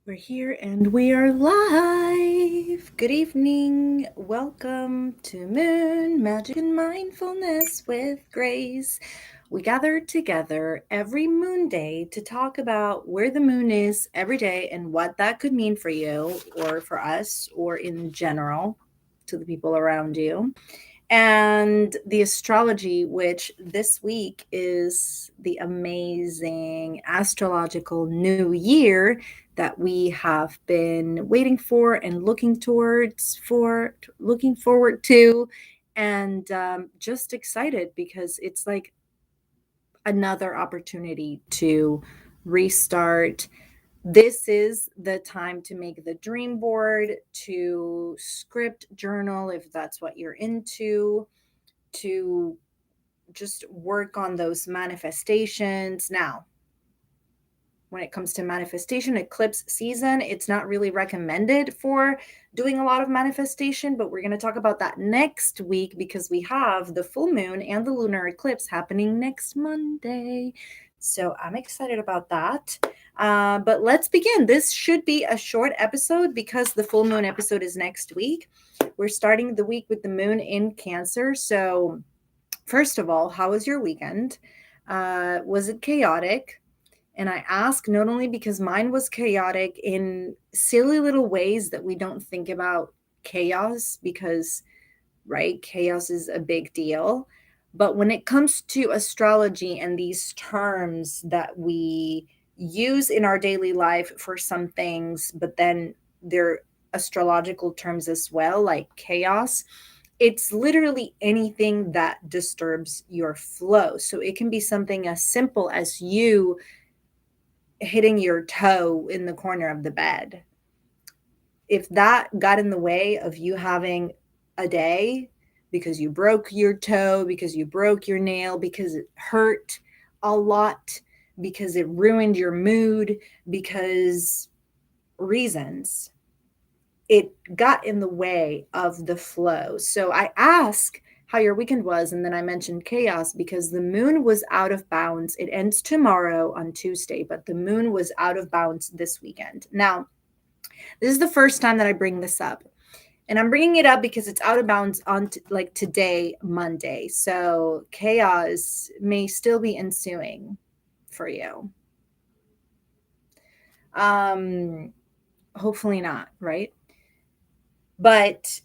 We're here and we are live. Good evening. Welcome to Moon Magic and Mindfulness with Grace. We gather together every moon day to talk about where the moon is every day and what that could mean for you or for us or in general to the people around you, and the astrology, which this week is the amazing Astrological New Year that we have been waiting for and looking forward to, and just excited because it's like another opportunity to restart. This is the time to make the dream board, to script journal if that's what you're into, to just work on those manifestations. Now, when it comes to manifestation, eclipse season, it's not really recommended for doing a lot of manifestation, but we're going to talk about that next week because we have the full moon and the lunar eclipse happening next Monday. So I'm excited about that. But let's begin. This should be a short episode because the full moon episode is next week. We're starting the week with the moon in Cancer. So, first of all, how was your weekend? Was it chaotic? And I ask not only because mine was chaotic in silly little ways that we don't think about chaos because, right, chaos is a big deal. But when it comes to astrology and these terms that we use in our daily life for some things, but then they're astrological terms as well, like chaos, it's literally anything that disturbs your flow. So it can be something as simple as you hitting your toe in the corner of the bed. If that got in the way of you having a day because you broke your toe, because you broke your nail, because it hurt a lot, because it ruined your mood, because reasons, it got in the way of the flow. So I ask how your weekend was, and then I mentioned chaos because the moon was out of bounds. It ends tomorrow on Tuesday, but the moon was out of bounds this weekend. Now, this is the first time that I bring this up. And I'm bringing it up because it's out of bounds on like today, Monday. So chaos may still be ensuing for you. Hopefully not, right? But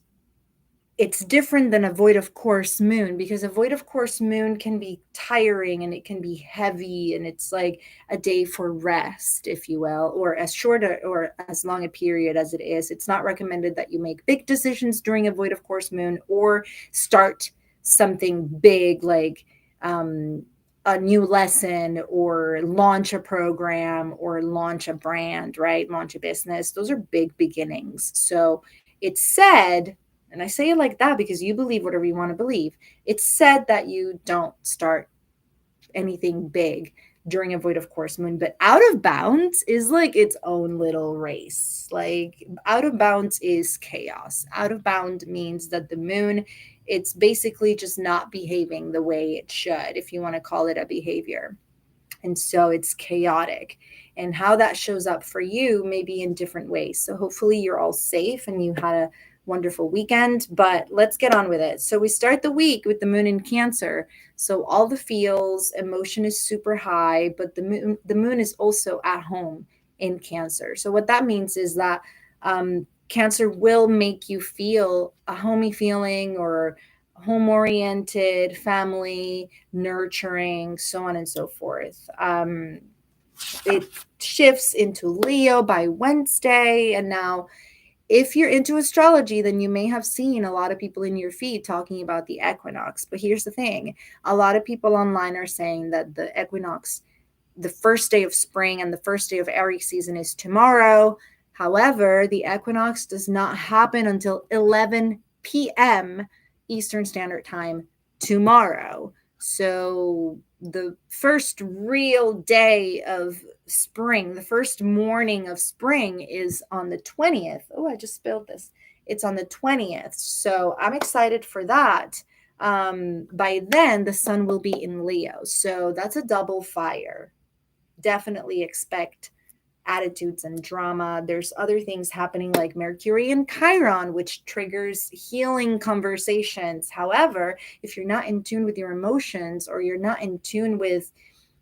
it's different than a void of course moon because a void of course moon can be tiring and it can be heavy and it's like a day for rest, if you will, or as short or as long a period as it is. It's not recommended that you make big decisions during a void of course moon or start something big like a new lesson or launch a program or launch a brand, right? Launch a business. Those are big beginnings. So it's said, and I say it like that because you believe whatever you want to believe. It's said that you don't start anything big during a void of course moon, but out of bounds is like its own little race. Like out of bounds is chaos. Out of bound means that the moon, it's basically just not behaving the way it should, if you want to call it a behavior. And so it's chaotic. And how that shows up for you may be in different ways. So hopefully you're all safe and you had a wonderful weekend, but let's get on with it. So we start the week with the moon in Cancer. So all the feels, emotion is super high, but the moon is also at home in Cancer. So what that means is that Cancer will make you feel a homey feeling or home oriented, family, nurturing, so on and so forth. It shifts into Leo by Wednesday. And now, if you're into astrology, then you may have seen a lot of people in your feed talking about the equinox. But here's the thing, a lot of people online are saying that the equinox, the first day of spring and the first day of Aries season, is tomorrow. However, the equinox does not happen until 11 p.m. Eastern Standard Time tomorrow. So the first real day of spring, the first morning of spring is on the 20th. Oh, I just spilled this. It's on the 20th. So I'm excited for that. By then, the sun will be in Leo. So that's a double fire. Definitely expect attitudes and drama. There's other things happening like Mercury and Chiron, which triggers healing conversations. However, if you're not in tune with your emotions, or you're not in tune with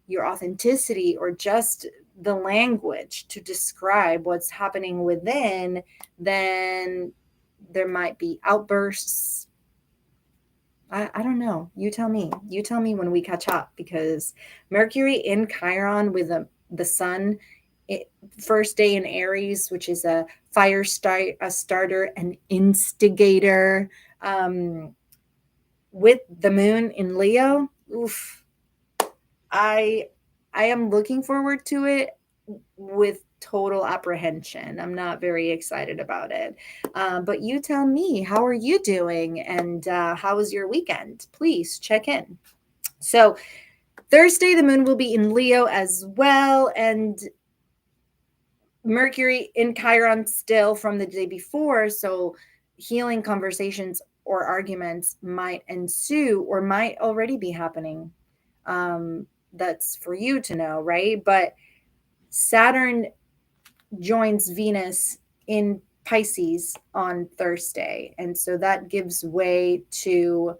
your authenticity, or just the language to describe what's happening within, then there might be outbursts. I don't know. You tell me. You tell me when we catch up, because Mercury in Chiron with the sun, first day in Aries, which is a fire start, a starter, an instigator, with the moon in Leo. Oof. I I am looking forward to it with total apprehension. I'm not very excited about it. But you tell me, how are you doing? And how was your weekend? Please check in. So, Thursday, the moon will be in Leo as well. And Mercury in Chiron still from the day before. So, healing conversations or arguments might ensue or might already be happening. That's for you to know, right? But Saturn joins Venus in Pisces on Thursday. And so that gives way to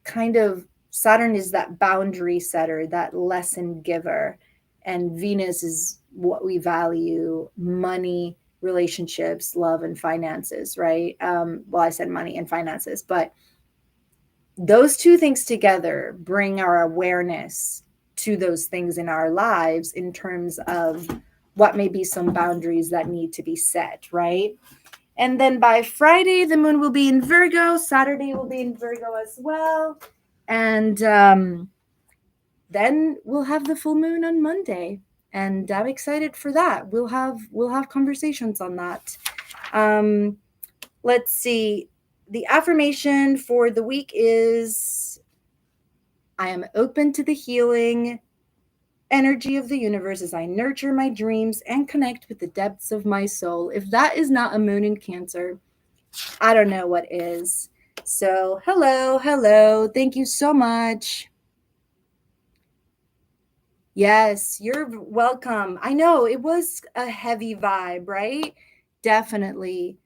kind of Saturn is that boundary setter, that lesson giver. And Venus is what we value: money, relationships, love, and finances, right? Well, I said money and finances, but those two things together bring our awareness to those things in our lives in terms of what may be some boundaries that need to be set, right? And then by Friday, the moon will be in Virgo. Saturday will be in Virgo as well. And then we'll have the full moon on Monday. And I'm excited for that. We'll have conversations on that. Let's see. The affirmation for the week is, I am open to the healing energy of the universe as I nurture my dreams and connect with the depths of my soul. If that is not a moon in Cancer, I don't know what is. So, hello, hello. Thank you so much. Yes, you're welcome. I know it was a heavy vibe, right? Definitely.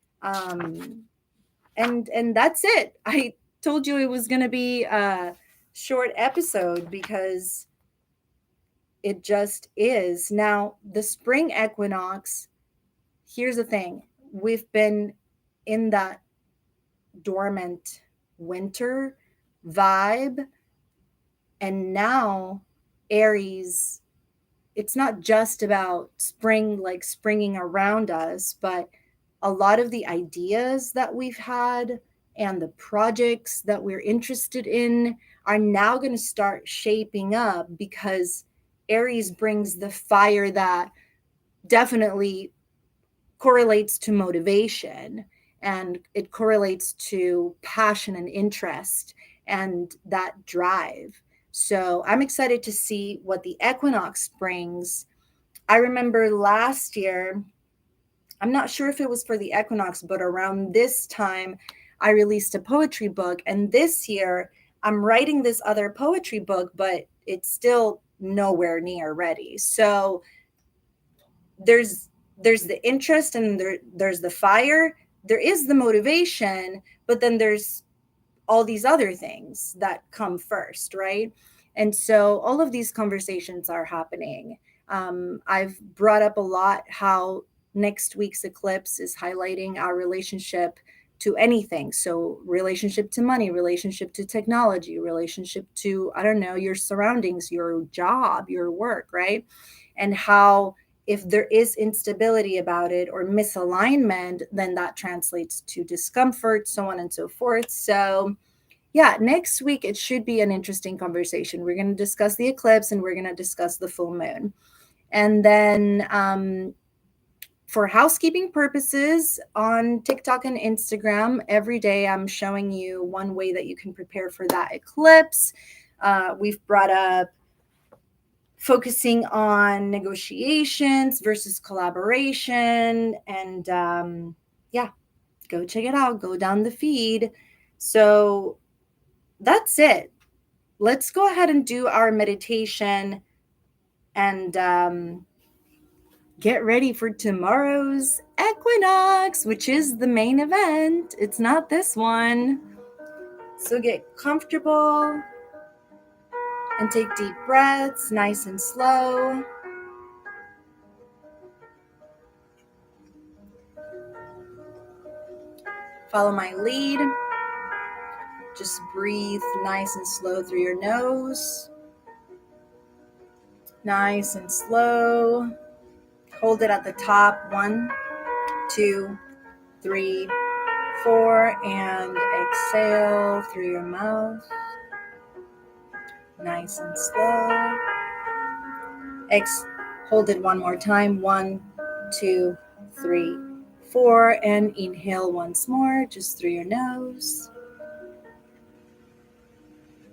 And that's it. I told you it was going to be a short episode because it just is. Now, the spring equinox, here's the thing. We've been in that dormant winter vibe, and now Aries, it's not just about spring, like springing around us, but a lot of the ideas that we've had and the projects that we're interested in are now going to start shaping up, because Aries brings the fire that definitely correlates to motivation, and it correlates to passion and interest and that drive. So I'm excited to see what the equinox brings. I remember last year, I'm not sure if it was for the equinox, but around this time, I released a poetry book. And this year, I'm writing this other poetry book, but it's still nowhere near ready. So there's the interest, and there's the fire, there is the motivation, but then there's all these other things that come first, right? And so all of these conversations are happening. I've brought up a lot how next week's eclipse is highlighting our relationship to anything. So, relationship to money, relationship to technology, relationship to, I don't know, your surroundings, your job, your work, right? And how if there is instability about it or misalignment, then that translates to discomfort, so on and so forth. So, yeah, next week it should be an interesting conversation. We're going to discuss the eclipse and we're going to discuss the full moon. And then for housekeeping purposes, on TikTok and Instagram, every day I'm showing you one way that you can prepare for that eclipse. We've brought up focusing on negotiations versus collaboration. And yeah, go check it out. Go down the feed. So that's it. Let's go ahead and do our meditation. And get ready for tomorrow's equinox, which is the main event. It's not this one. So get comfortable and take deep breaths, nice and slow. Follow my lead. Just breathe nice and slow through your nose. Nice and slow. Hold it at the top. 1, 2, 3, 4, and exhale through your mouth. Nice and slow. Hold it one more time. 1, 2, 3, 4, and inhale once more, just through your nose.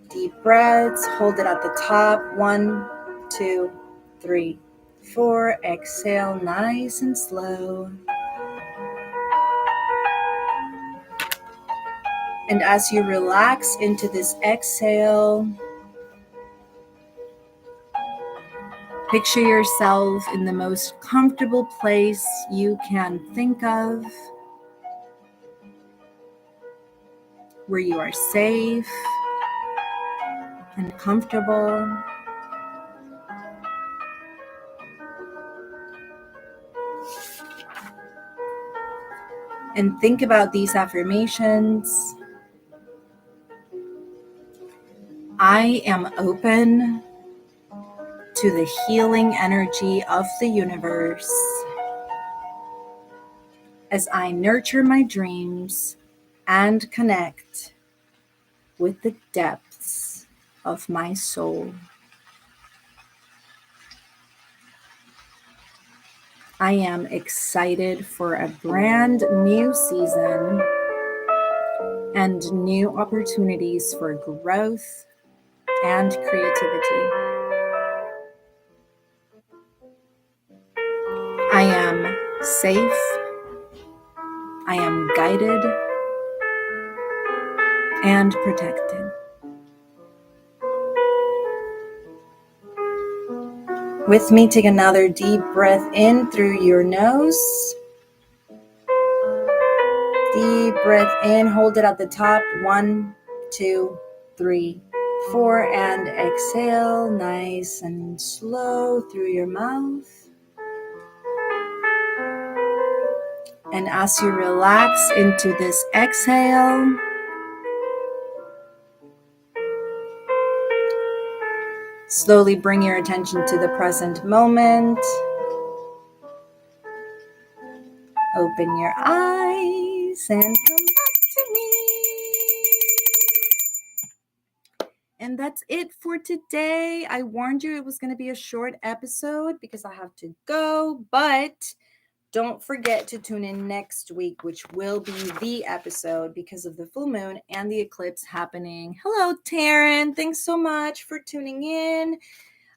Deep breaths. Hold it at the top. 1, 2, 3, 4. Exhale nice and slow. And as you relax into this exhale, picture yourself in the most comfortable place you can think of, where you are safe and comfortable. And think about these affirmations. I am open to the healing energy of the universe as I nurture my dreams and connect with the depths of my soul. I am excited for a brand new season and new opportunities for growth and creativity. I am safe. I am guided and protected. With me, take another deep breath in through your nose. Deep breath in, hold it at the top. 1, 2, 3, 4, and exhale nice and slow through your mouth. And as you relax into this exhale, slowly bring your attention to the present moment. Open your eyes and come back to me. And that's it for today. I warned you it was going to be a short episode because I have to go, but don't forget to tune in next week, which will be the episode because of the full moon and the eclipse happening. Hello, Taryn. Thanks so much for tuning in.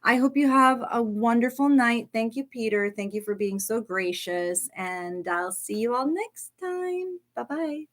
I hope you have a wonderful night. Thank you, Peter. Thank you for being so gracious. And I'll see you all next time. Bye-bye.